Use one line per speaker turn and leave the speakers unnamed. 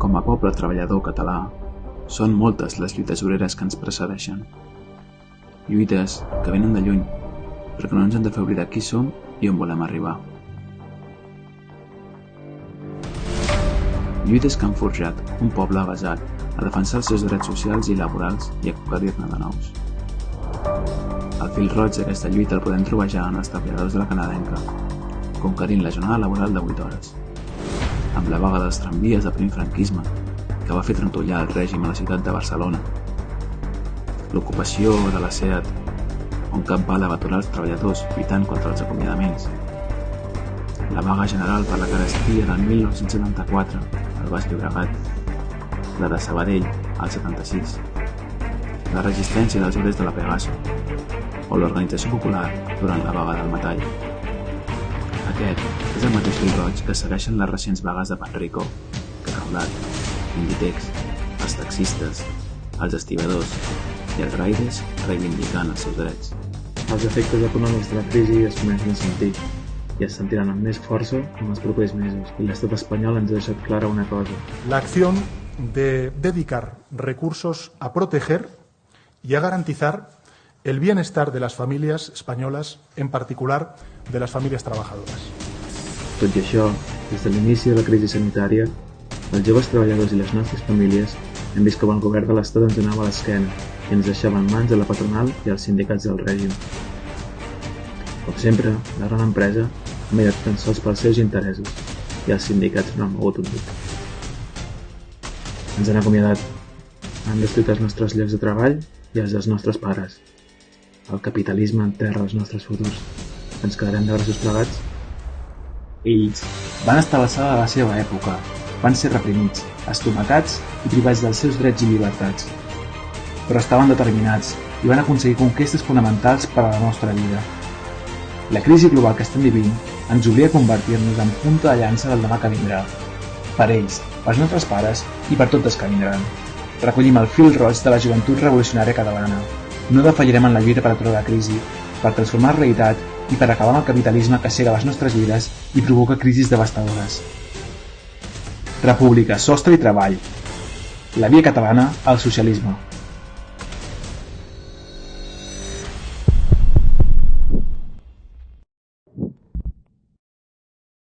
Com a poble treballador català, són moltes les lluites obreres que ens precedeixen. Lluites que venen de lluny, però que no ens han de fer oblidar qui som i on volem arribar. Lluites que han forjat un poble basat a defensar els seus drets socials i laborals i a conquerir-ne de nous. El fil roig d'aquesta lluita el podem trobar ja en els treballadors de la canadenca, conquerint la jornada laboral de 8 hores, amb la vaga dels tramvies de prim franquisme, que va fer trontollar el règim a la ciutat de Barcelona, l'ocupació de la SEAT, on Cap Bala va aturar els treballadors lluitant contra els acomiadaments, la vaga general per la carestia del 1974 al Baix Llobregat, la de Sabadell al 76, la resistència dels obrers de la Pegaso o l'organització popular durant la vaga del Metall. Aquest és el mateix fil roig que segueixen les recents vagues de Panrico, Caraulat, Inditex, els taxistes, els estibadors i els raiders reivindicant els seus drets.
Els efectes econòmics de la crisi es comencen a sentir i es sentiran amb més força en els propers mesos, i l'estat espanyol ens ha deixat clara una cosa.
La acción de dedicar recursos a proteger y a garantizar el bienestar de las familias españolas, en particular de las familias trabajadoras.
Tot i això, des de l'inici de la crisi sanitària, els joves treballadors i les nostres famílies hem vist com el govern de l'Estat ens donava l'esquena i ens deixava en mans de la patronal i els sindicats del règim. Com sempre, la gran empresa ha mirat tan sols pels seus interessos i els sindicats no han mogut un dit. Ens han acomiadat, han destruït els nostres llocs de treball i els dels nostres pares. El capitalisme enterra els nostres futurs. Ens quedarem de braços plegats?
Ells van estar a l'alçada de la seva època, van ser reprimits, estomacats i privats dels seus drets i llibertats. Però estaven determinats i van aconseguir conquestes fonamentals per a la nostra vida. La crisi global que estem vivint ens obliga a convertir-nos en punta de llança del demà que vindrà. Per ells, pels nostres pares i per totes que vindran. Recollim el fil roig de la joventut revolucionària catalana. No defallirem en la lluita per aturar la crisi, per transformar la realitat i per acabar amb el capitalisme que cega les nostres vides i provoca crisis devastadores. República, sostre i treball. La via catalana al socialisme.